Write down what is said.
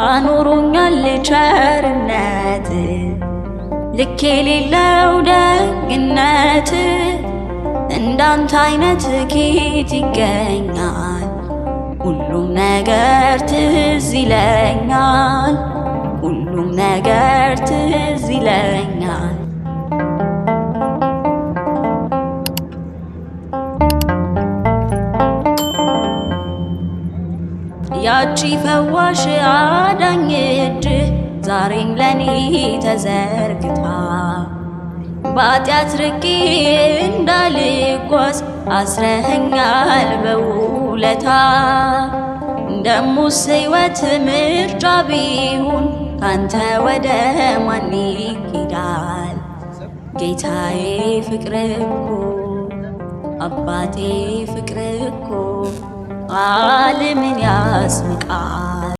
አኑሮኛል ቸርነት ልክ የሌለው ደግነት እንዳንተ አይነት ኬት ይገኛል ሁሉም ነገር ትዝ ይለኛል ሁሉም ነገር ትዝ ይለኛል ያቺ ፈዋሽ አዳኝ እጅ ዛሬም ለኔ ተዘርግታ ባጢአት ርቄ እንዳልጓዝ አስረኸኛል በውለታ ደሞስ ሕይወት ምርጫ ቢሆን ካንተ ወደ ማን ይኬዳል ጌታዬ ፍቅር እኮ አባቴ ፍቅር እኮ ዓለምን ያስንቃል